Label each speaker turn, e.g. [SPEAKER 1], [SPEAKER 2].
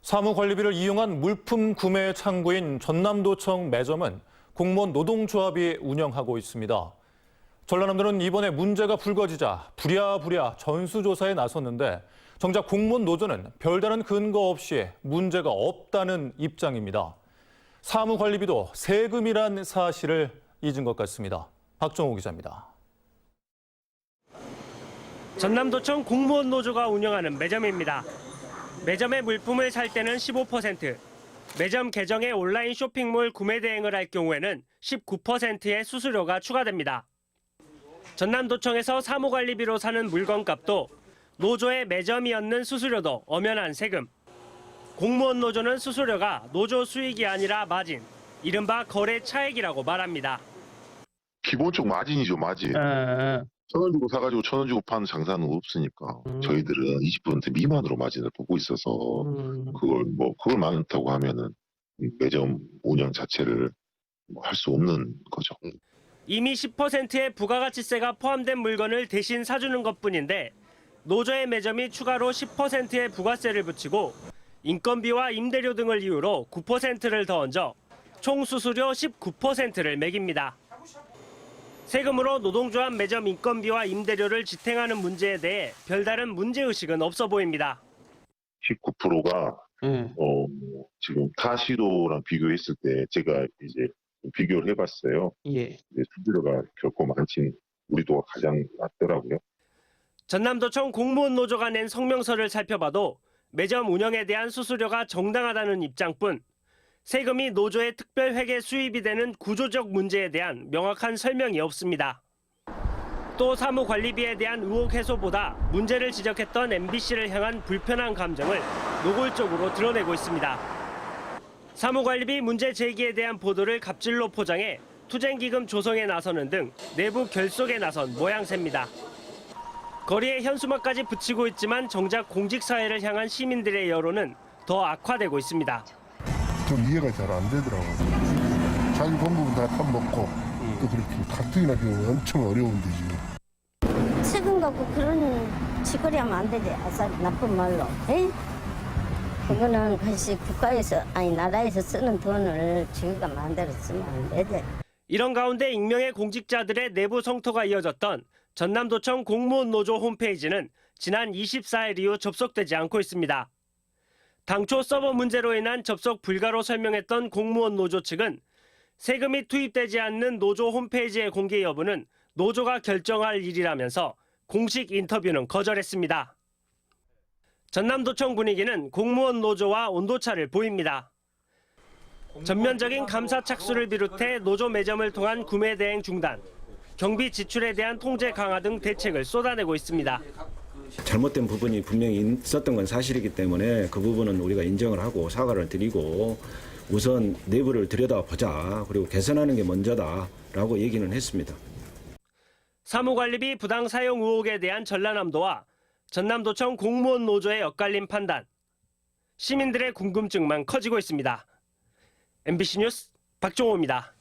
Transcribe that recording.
[SPEAKER 1] 사무관리비를 이용한 물품 구매 창구인 전남도청 매점은 공무원 노동조합이 운영하고 있습니다. 전라남도는 이번에 문제가 불거지자 부랴부랴 전수조사에 나섰는데 정작 공무원 노조는 별다른 근거 없이 문제가 없다는 입장입니다. 사무관리비도 세금이란 사실을 잊은 것 같습니다. 박정호 기자입니다.
[SPEAKER 2] 전남도청 공무원 노조가 운영하는 매점입니다. 매점의 물품을 살 때는 15%, 매점 계정의 온라인 쇼핑몰 구매 대행을 할 경우에는 19%의 수수료가 추가됩니다. 전남도청에서 사무관리비로 사는 물건값도 노조의 매점이 얻는 수수료도 엄연한 세금. 공무원 노조는 수수료가 노조 수익이 아니라 마진, 이른바 거래 차익이라고 말합니다.
[SPEAKER 3] 기본적 마진이죠, 마진. 1,000원 주고 사가지고 1,000원 주고 파는 장사는 없으니까 저희들은 20% 미만으로 마진을 보고 있어서 그걸 많다고 하면은 매점 운영 자체를 할 수 없는 거죠.
[SPEAKER 2] 이미 10%의 부가가치세가 포함된 물건을 대신 사주는 것뿐인데 노조의 매점이 추가로 10%의 부가세를 붙이고 인건비와 임대료 등을 이유로 9%를 더 얹어 총 수수료 19%를 매깁니다. 세금으로 노동조합 매점 인건비와 임대료를 지탱하는 문제에 대해 별다른 문제의식은 없어 보입니다.
[SPEAKER 3] 19%가 지금 타 시도랑 비교했을 때 제가 이제 비교를 해봤어요.
[SPEAKER 4] 예.
[SPEAKER 3] 수수료가 결코 많진 우리도가 가장 낮더라고요.
[SPEAKER 2] 전남도청 공무원 노조가 낸 성명서를 살펴봐도 매점 운영에 대한 수수료가 정당하다는 입장뿐 세금이 노조의 특별회계 수입이 되는 구조적 문제에 대한 명확한 설명이 없습니다. 또 사무관리비에 대한 의혹 해소보다 문제를 지적했던 MBC를 향한 불편한 감정을 노골적으로 드러내고 있습니다. 사무관리비 문제 제기에 대한 보도를 갑질로 포장해 투쟁기금 조성에 나서는 등 내부 결속에 나선 모양새입니다. 거리에 현수막까지 붙이고 있지만 정작 공직사회를 향한 시민들의 여론은 더 악화되고 있습니다.
[SPEAKER 5] 좀 이해가 잘 안 되더라고요. 자기 본 부분 다 타먹고 또 그렇게 가뜩이나 지금 엄청 어려운데 지금.
[SPEAKER 6] 세금 갖고 그런 짓거리 하면 안 되지. 아싸 나쁜 말로. 에? 그거는 다시 국가에서 아니 나라에서 쓰는 돈을 자기가 마음대로 쓰면 안 되지.
[SPEAKER 2] 이런 가운데 익명의 공직자들의 내부 성토가 이어졌던 전남도청 공무원 노조 홈페이지는 지난 24일 이후 접속되지 않고 있습니다. 당초 서버 문제로 인한 접속 불가로 설명했던 공무원 노조 측은 세금이 투입되지 않는 노조 홈페이지의 공개 여부는 노조가 결정할 일이라면서 공식 인터뷰는 거절했습니다. 전남도청 분위기는 공무원 노조와 온도차를 보입니다. 전면적인 감사 착수를 비롯해 노조 매점을 통한 구매 대행 중단, 경비 지출에 대한 통제 강화 등 대책을 쏟아내고 있습니다.
[SPEAKER 7] 잘못된 부분이 분명히 있었던 건 사실이기 때문에 그 부분은 우리가 인정을 하고 사과를 드리고 우선 내부를 들여다보자. 그리고 개선하는 게 먼저다라고 얘기는 했습니다.
[SPEAKER 2] 사무관리비 부당 사용 의혹에 대한 전라남도와 전남도청 공무원 노조의 엇갈린 판단. 시민들의 궁금증만 커지고 있습니다. MBC 뉴스 박종호입니다.